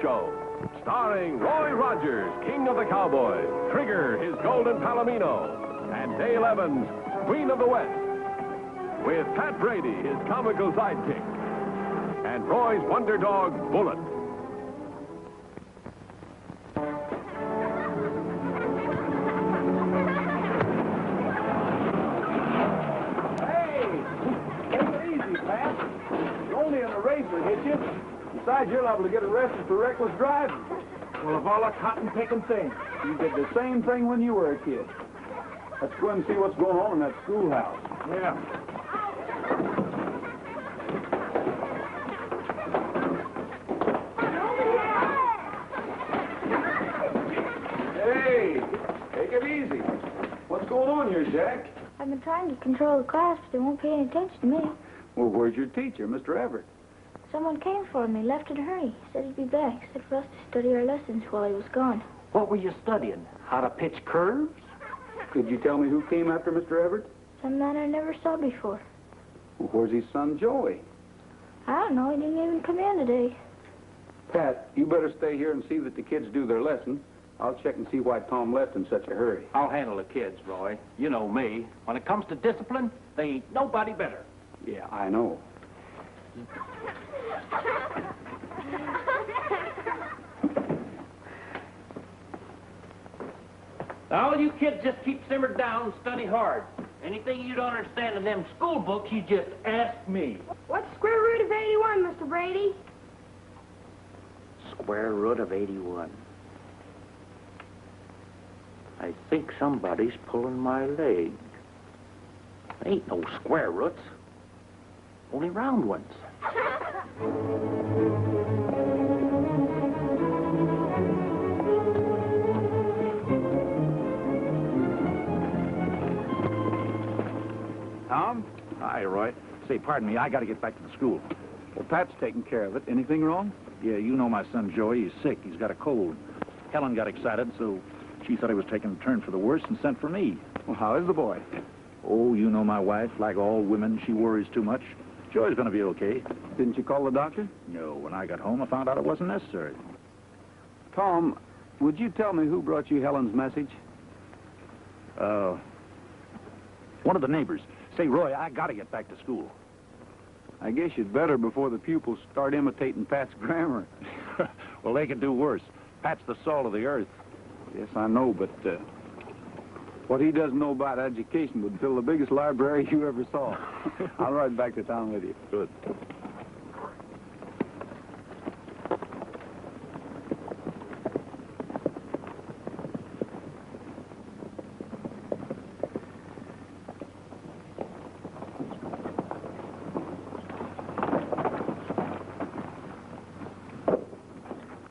Show, starring Roy Rogers, King of the Cowboys, Trigger, his golden palomino, and Dale Evans, Queen of the West, with Pat Brady, his comical sidekick, and Roy's wonder dog, Bullet. Hey, take it easy, Pat. You're only in a race will hit you. Besides, you're liable to get arrested for reckless driving. Well, of all the cotton-picking things, you did the same thing when you were a kid. Let's go and see what's going on in that schoolhouse. Yeah. Hey, take it easy. What's going on here, Jack? I've been trying to control the class, but they won't pay any attention to me. Well, where's your teacher, Mr. Everett? Someone came for me, left in a hurry. Said he'd be back. Said for us to study our lessons while he was gone. What were you studying? How to pitch curves? Could you tell me who came after Mr. Everett? Some man I never saw before. Well, where's his son, Joey? I don't know. He didn't even come in today. Pat, you better stay here and see that the kids do their lesson. I'll check and see why Tom left in such a hurry. I'll handle the kids, Roy. You know me. When it comes to discipline, they ain't nobody better. Yeah, I know. All you kids just keep simmered down and study hard. Anything you don't understand in them school books, you just ask me. What's the square root of 81, Mr. Brady? Square root of 81. I think somebody's pulling my leg. Ain't no square roots, only round ones. Tom? Hi, Roy. Say, pardon me, I got to get back to the school. Well, Pat's taking care of it. Anything wrong? Yeah, you know my son Joey. He's sick. He's got a cold. Helen got excited, so she thought he was taking a turn for the worse and sent for me. Well, how is the boy? Oh, you know my wife. Like all women, she worries too much. Joey's going to be okay. Didn't you call the doctor? No, when I got home, I found out it wasn't necessary. Tom, would you tell me who brought you Helen's message? One of the neighbors. Say, Roy, I got to get back to school. I guess you'd better before the pupils start imitating Pat's grammar. Well, they can do worse. Pat's the salt of the earth. Yes, I know, but what he doesn't know about education would fill the biggest library you ever saw. I'll ride back to town with you. Good.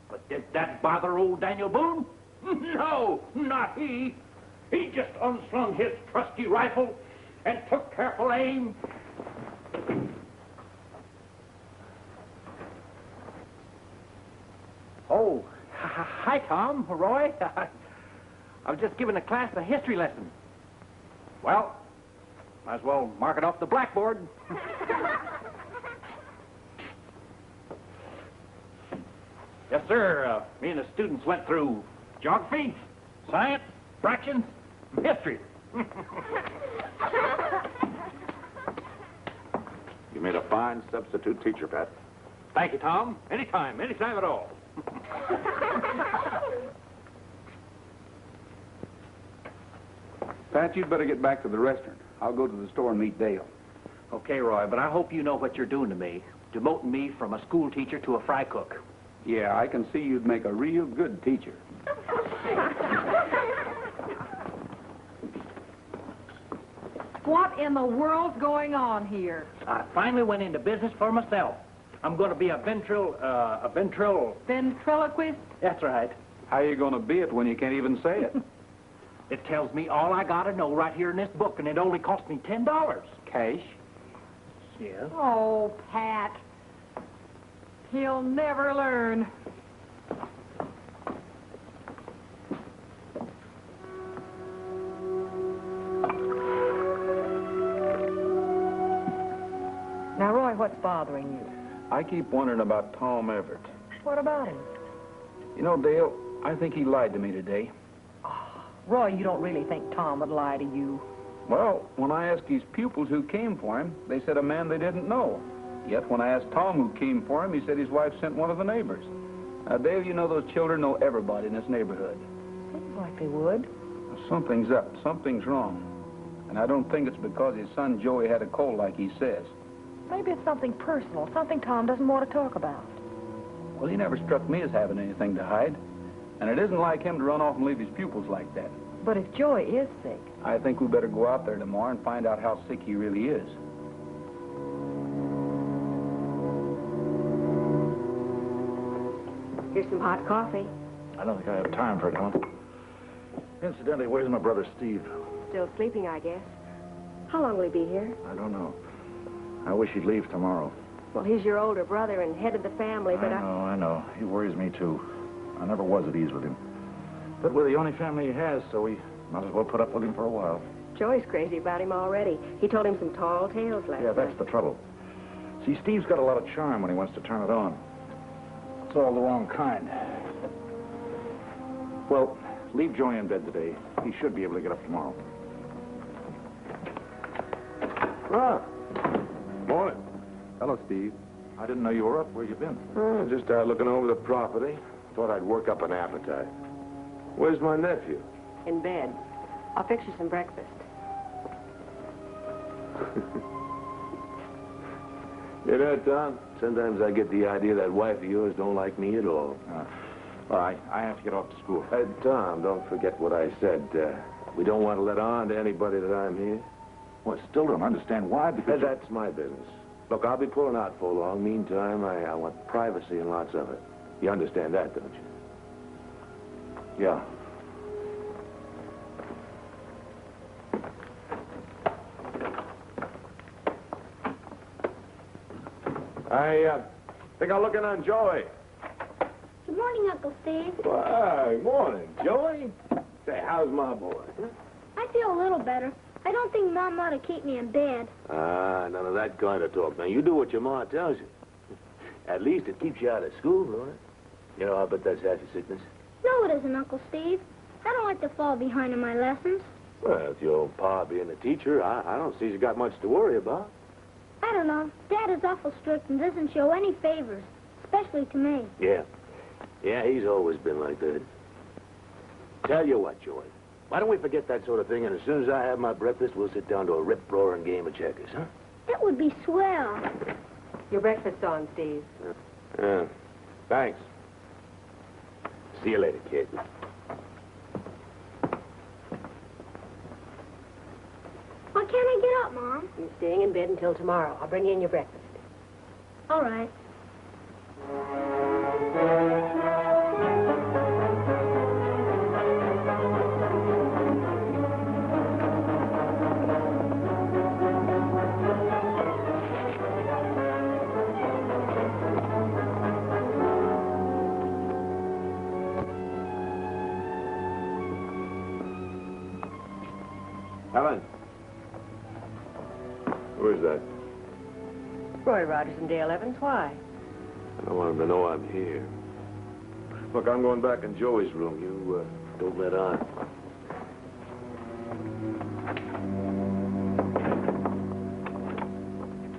But did that bother old Daniel Boone? No, not he. He just unslung his trusty rifle and took careful aim. Oh, hi, Tom, Roy. I was just giving the class a history lesson. Well, might as well mark it off the blackboard. Yes, sir. Me and the students went through geography, science, fractions, history. You made a fine substitute teacher, Pat. Thank you, Tom. Anytime at all. Pat, you'd better get back to the restaurant. I'll go to the store and meet Dale. Okay, Roy, but I hope you know what you're doing to me. Demoting me from a school teacher to a fry cook. Yeah, I can see you'd make a real good teacher. What in the world's going on here? I finally went into business for myself. I'm going to be a Ventriloquist? That's right. How are you going to be it when you can't even say it? It tells me all I got to know right here in this book, and it only cost me $10. Cash? Yeah? Oh, Pat. He'll never learn. Now, Roy, what's bothering you? I keep wondering about Tom Everett. What about him? You know, Dale, I think he lied to me today. Roy, you don't really think Tom would lie to you. Well, when I asked his pupils who came for him, they said a man they didn't know. Yet when I asked Tom who came for him, he said his wife sent one of the neighbors. Now, Dale, you know those children know everybody in this neighborhood. Seems like they would. Something's up. Something's wrong. And I don't think it's because his son Joey had a cold like he says. Maybe it's something personal, something Tom doesn't want to talk about. Well, he never struck me as having anything to hide. And it isn't like him to run off and leave his pupils like that. But if Joey is sick... I think we better go out there tomorrow and find out how sick he really is. Here's some hot coffee. I don't think I have time for it, Helen. Incidentally, where's my brother Steve? Still sleeping, I guess. How long will he be here? I don't know. I wish he'd leave tomorrow. Well, he's your older brother and head of the family, but I know. He worries me, too. I never was at ease with him. But we're the only family he has, so we might as well put up with him for a while. Joey's crazy about him already. He told him some tall tales last Yeah, that's night. the trouble. See, Steve's got a lot of charm when he wants to turn it on. It's all the wrong kind. Well, leave Joey in bed today. He should be able to get up tomorrow. Ah, morning. Hello, Steve. I didn't know you were up. Where you been? Just looking over the property. Thought I'd work up an appetite. Where's my nephew? In bed. I'll fix you some breakfast. You know, Tom, sometimes I get the idea that wife of yours don't like me at all. Well, I have to get off to school. Tom, don't forget what I said. We don't want to let on to anybody that I'm here. Well, I still don't understand why, because... That's my business. Look, I'll be pulling out for long. Meantime, I want privacy and lots of it. You understand that, don't you? Yeah. I think I'll look in on Joey. Good morning, Uncle Steve. Why, morning, Joey. Say, how's my boy? I feel a little better. I don't think Mom ought to keep me in bed. None of that kind of talk. Now, you do what your ma tells you. At least it keeps you out of school, don't it? You know, I bet that's half your sickness. No, it isn't, Uncle Steve. I don't like to fall behind in my lessons. Well, with your old pa being a teacher, I don't see you got much to worry about. I don't know. Dad is awful strict and doesn't show any favors, especially to me. Yeah. Yeah, he's always been like that. Tell you what, Joey. Why don't we forget that sort of thing, and as soon as I have my breakfast, we'll sit down to a rip-roaring game of checkers, huh? That would be swell. Your breakfast's on, Steve. Yeah. Thanks. See you later, kid. Why can't I get up, Mom? You're staying in bed until tomorrow. I'll bring you in your breakfast. All right. Helen. Who is that? Roy Rogers and Dale Evans. Why? I don't want him to know I'm here. Look, I'm going back in Joey's room. You, don't let on.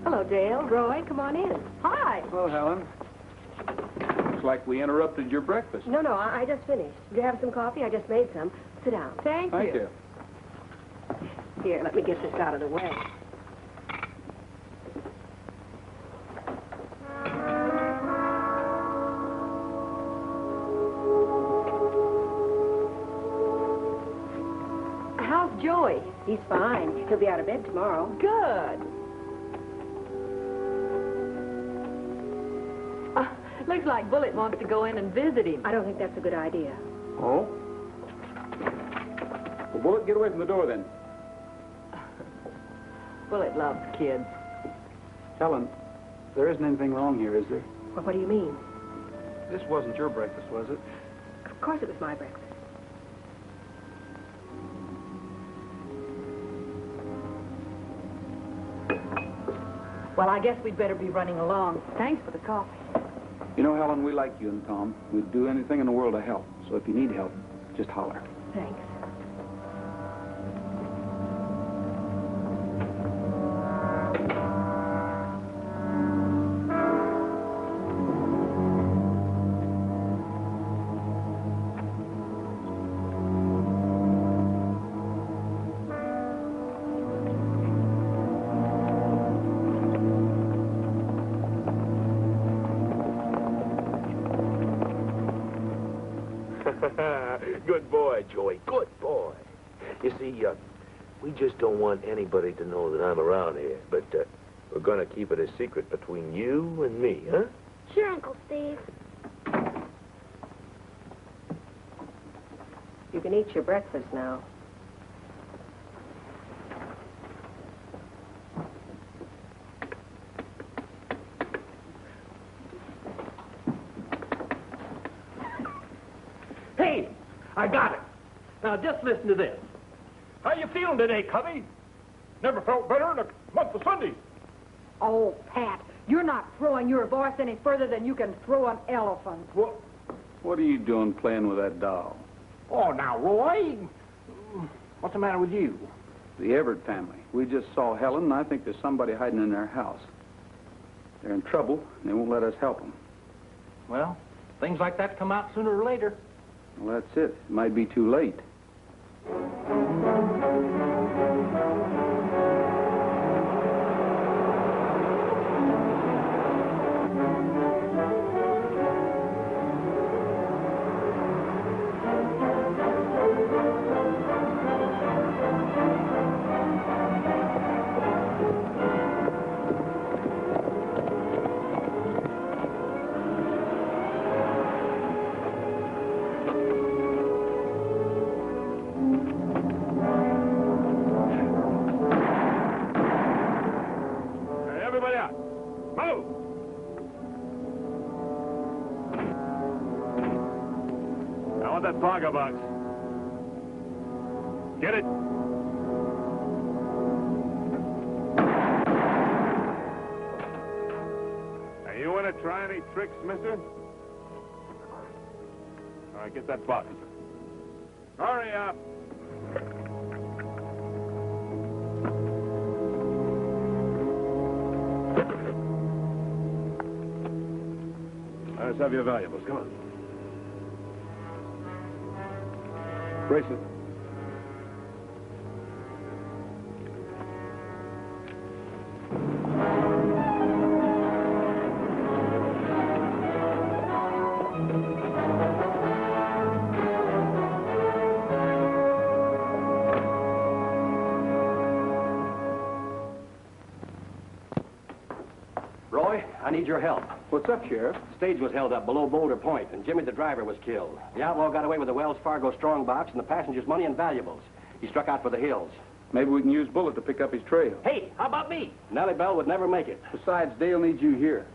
Hello, Dale. Roy, come on in. Hi. Well, Helen, looks like we interrupted your breakfast. No, I just finished. Did you have some coffee? I just made some. Sit down. Thank you. Here, let me get this out of the way. How's Joey? He's fine. He'll be out of bed tomorrow. Good. Looks like Bullet wants to go in and visit him. I don't think that's a good idea. Oh? Well, Bullet, get away from the door, then. Bullet loves kids. Helen, there isn't anything wrong here, is there? Well, what do you mean? This wasn't your breakfast, was it? Of course it was my breakfast. Well, I guess we'd better be running along. Thanks for the coffee. You know, Helen, we like you and Tom. We'd do anything in the world to help. So if you need help, just holler. Thanks. Good boy, Joey. Good boy. You see, we just don't want anybody to know that I'm around here. But we're going to keep it a secret between you and me, huh? Sure, Uncle Steve. You can eat your breakfast now. Hey, I got it. Now, just listen to this. How you feeling today, Cubby? Never felt better in a month of Sundays. Oh, Pat, you're not throwing your voice any further than you can throw an elephant. What are you doing playing with that doll? Oh, now, Roy. What's the matter with you? The Everett family. We just saw Helen, and I think there's somebody hiding in their house. They're in trouble, and they won't let us help them. Well, things like that come out sooner or later. Well, that's it. It might be too late. Saga box. Get it? Are you want to try any tricks, mister? All right, get that box. Hurry up. Let's have your valuables. Come on. Bracelet. Roy, I need your help. What's up, Sheriff? Stage was held up below Boulder Point, and Jimmy the driver was killed. The outlaw got away with the Wells Fargo strongbox and the passengers' money and valuables. He struck out for the hills. Maybe we can use Bullet to pick up his trail. Hey, how about me? Nellybelle would never make it. Besides, Dale needs you here.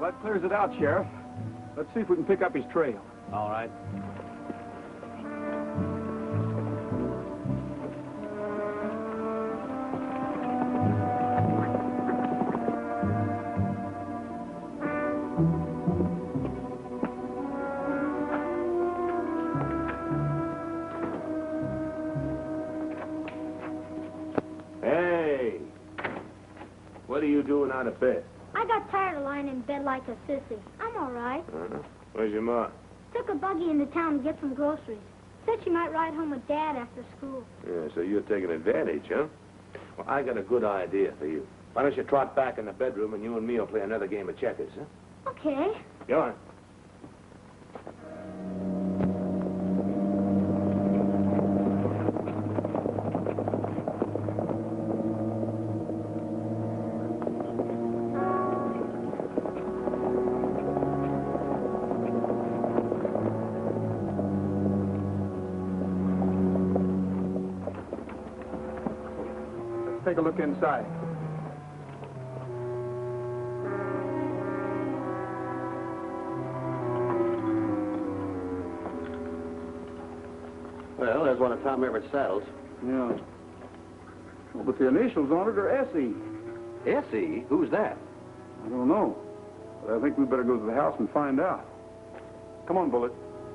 Well, that clears it out, Sheriff. Let's see if we can pick up his trail. All right. Hey! What are you doing out of bed? I got tired of lying in bed like a sissy. I'm all right. Where's your ma? Took a buggy into town to get some groceries. Said she might ride home with Dad after school. Yeah, so you're taking advantage, huh? Well, I got a good idea for you. Why don't you trot back in the bedroom and you and me will play another game of checkers, huh? Okay. Go on. Take a look inside. Well, there's one of Tom Everett's saddles. Yeah. Well, but the initials on it are S.E. S.E.? Who's that? I don't know. But I think we better go to the house and find out. Come on, Bullet.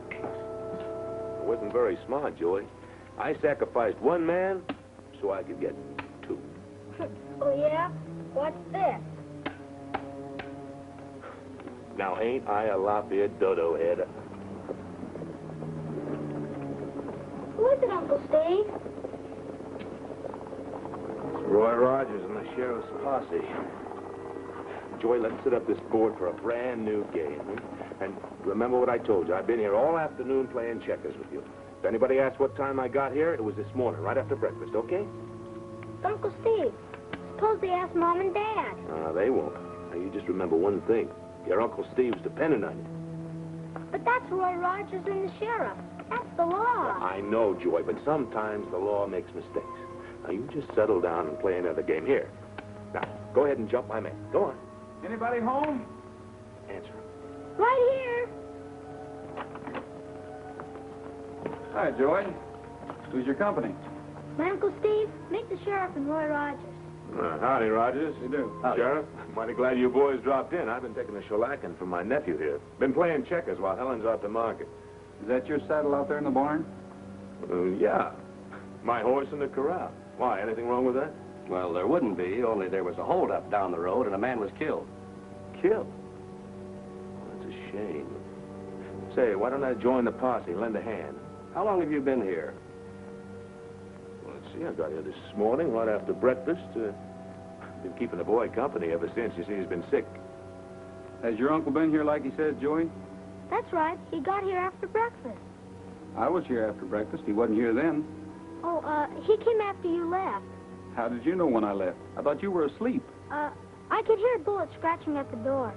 It wasn't very smart, Joey. I sacrificed one man so I could get two. Oh, yeah? What's this? Now, ain't I a lop-eared dodo head? Who is it, Uncle Steve? It's Roy Rogers and the sheriff's posse. Joy, let's set up this board for a brand new game. And remember what I told you. I've been here all afternoon playing checkers with you. If anybody asks what time I got here, it was this morning, right after breakfast, okay? Uncle Steve, suppose they ask Mom and Dad. They won't. Now, you just remember one thing. Your Uncle Steve's depending on you. But that's Roy Rogers and the sheriff. That's the law. I know, Joy, but sometimes the law makes mistakes. Now, you just settle down and play another game. Here. Now, go ahead and jump my man. Go on. Anybody home? Answer him. Right here. Hi, Joy. Who's your company? My Uncle Steve, meet the sheriff and Roy Rogers. Howdy, Rogers. You do. Howdy. Sheriff, mighty glad you boys dropped in. I've been taking a shellacking from my nephew here. Been playing checkers while Helen's out to market. Is that your saddle out there in the barn? Yeah. My horse in the corral. Why, anything wrong with that? Well, there wouldn't be, only there was a holdup down the road and a man was killed. Killed? That's a shame. Say, why don't I join the posse, lend a hand? How long have you been here? Well, let's see, I got here this morning, right after breakfast. Been keeping the boy company ever since. You see, he's been sick. Has your uncle been here like he says, Joey? That's right. He got here after breakfast. I was here after breakfast. He wasn't here then. Oh, he came after you left. How did you know when I left? I thought you were asleep. I could hear bullets scratching at the door.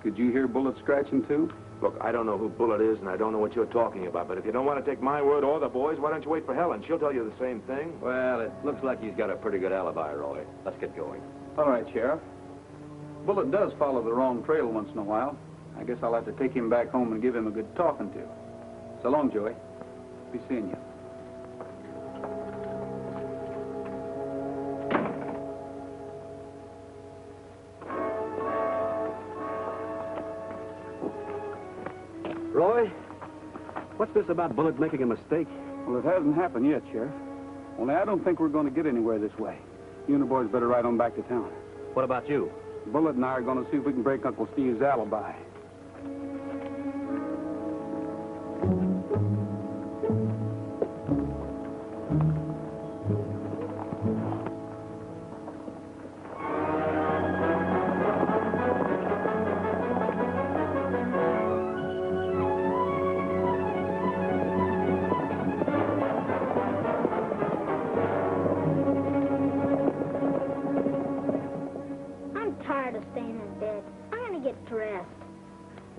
Could you hear bullets scratching, too? Look, I don't know who Bullet is, and I don't know what you're talking about, but if you don't want to take my word or the boys, why don't you wait for Helen? She'll tell you the same thing. Well, it looks like he's got a pretty good alibi, Roy. Let's get going. All right, Sheriff. Bullet does follow the wrong trail once in a while. I guess I'll have to take him back home and give him a good talking to. So long, Joey. Be seeing you. Roy, what's this about Bullet making a mistake? Well, it hasn't happened yet, Sheriff. Only I don't think we're going to get anywhere this way. You and the boys better ride on back to town. What about you? Bullet and I are going to see if we can break Uncle Steve's alibi.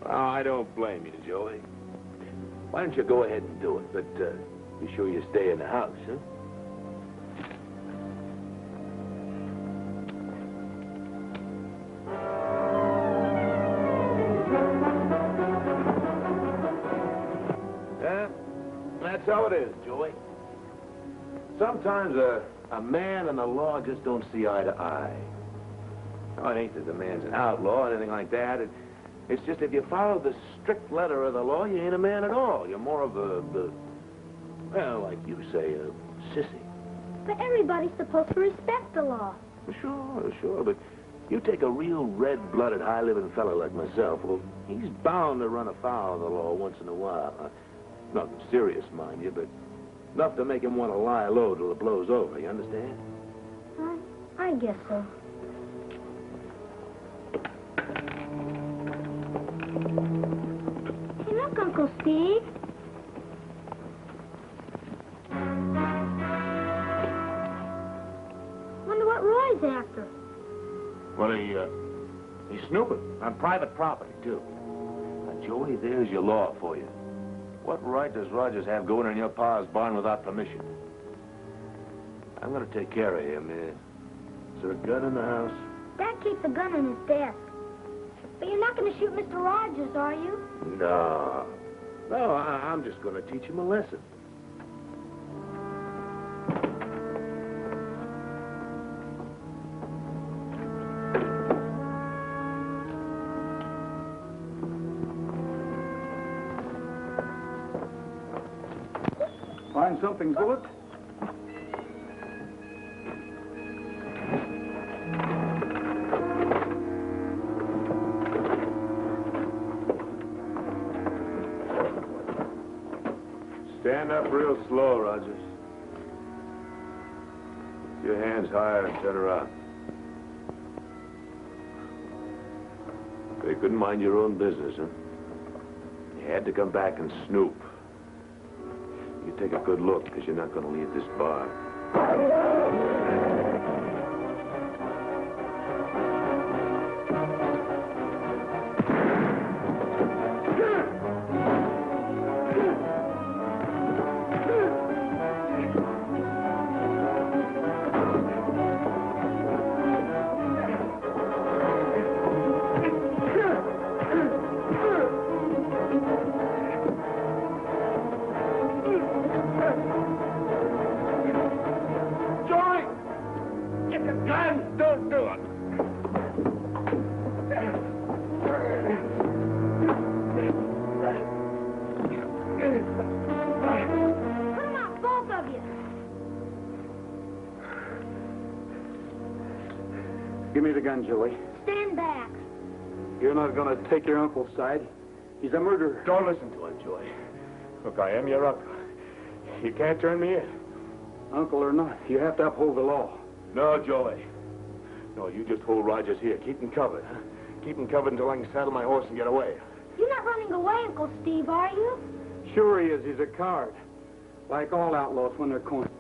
I don't blame you, Joey. Why don't you go ahead and do it, but be sure you stay in the house, huh? That's how it is, Joey. Sometimes a man and the law just don't see eye to eye. No, it ain't that the man's an outlaw or anything like that. It's just if you follow the strict letter of the law, you ain't a man at all. You're more of well, like you say, a sissy. But everybody's supposed to respect the law. Sure, but you take a real red-blooded, high-living fella like myself, well, he's bound to run afoul of the law once in a while. Nothing serious, mind you, but enough to make him want to lie low till it blows over, you understand? I guess so. Hey, look, Uncle Steve. Wonder what Roy's after. Well, he's snooping on private property, too. Now, Joey, there's your law for you. What right does Rogers have going in your pa's barn without permission? I'm going to take care of him. Is there a gun in the house? Dad keeps a gun in his desk. But you're not going to shoot Mr. Rogers, are you? No. No, I'm just going to teach him a lesson. Find something, Bullet? Stand up real slow, Rogers. Your hands higher and turn around. You couldn't mind your own business, huh? You had to come back and snoop. You take a good look, because you're not going to leave this bar. Give me the gun, Joey. Stand back. You're not going to take your uncle's side. He's a murderer. Don't listen to him, Joey. Look, I am your uncle. You can't turn me in. Uncle or not, you have to uphold the law. No, Joey. No, you just hold Rogers here. Keep him covered, huh? Keep him covered until I can saddle my horse and get away. You're not running away, Uncle Steve, are you? Sure he is. He's a coward. Like all outlaws when they're cornered.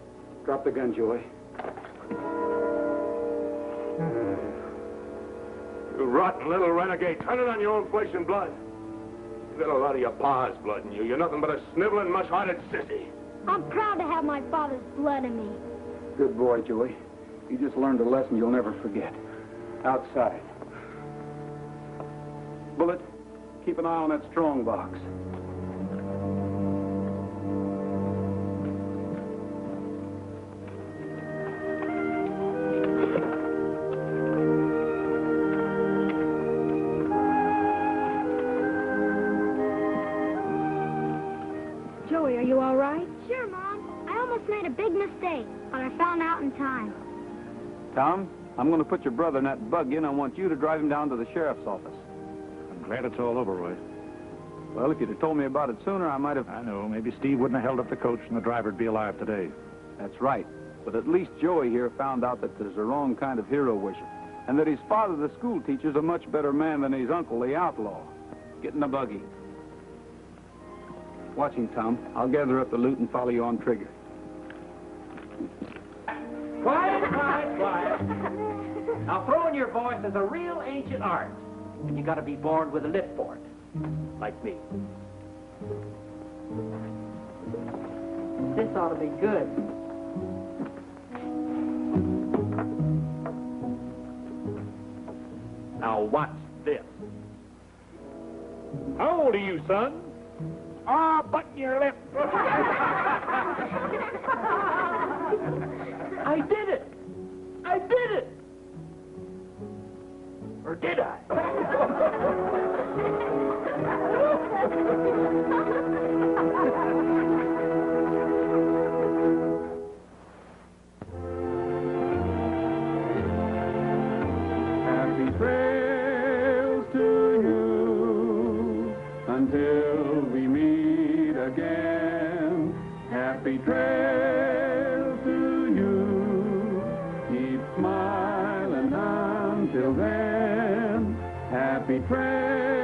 Drop the gun, Joey. You rotten little renegade. Turn it on your own flesh and blood. You got a lot of your pa's blood in you. You're nothing but a sniveling, mush-hearted sissy. I'm proud to have my father's blood in me. Good boy, Joey. You just learned a lesson you'll never forget. Outside. Bullet, keep an eye on that strong box. Joey, are you all right? Sure, Mom. I almost made a big mistake, but I found out in time. Tom, I'm going to put your brother in that buggy, and I want you to drive him down to the sheriff's office. I'm glad it's all over, Roy. Well, if you'd have told me about it sooner, I might have... I know. Maybe Steve wouldn't have held up the coach and the driver'd be alive today. That's right. But at least Joey here found out that there's the wrong kind of hero worship, and that his father, the school teacher's a much better man than his uncle, the outlaw. Get in the buggy. Watch him, Tom. I'll gather up the loot and follow you on trigger. Quiet, quiet, quiet. Now, throwing your voice is a real ancient art, and you got to be born with a lip for it, like me. This ought to be good. Now, watch this. How old are you, son? Ah, button your lip. I did it. I did it. Or did I? Happy trails to you until we meet again. Happy trails to you. Keep smiling until then. Happy trails.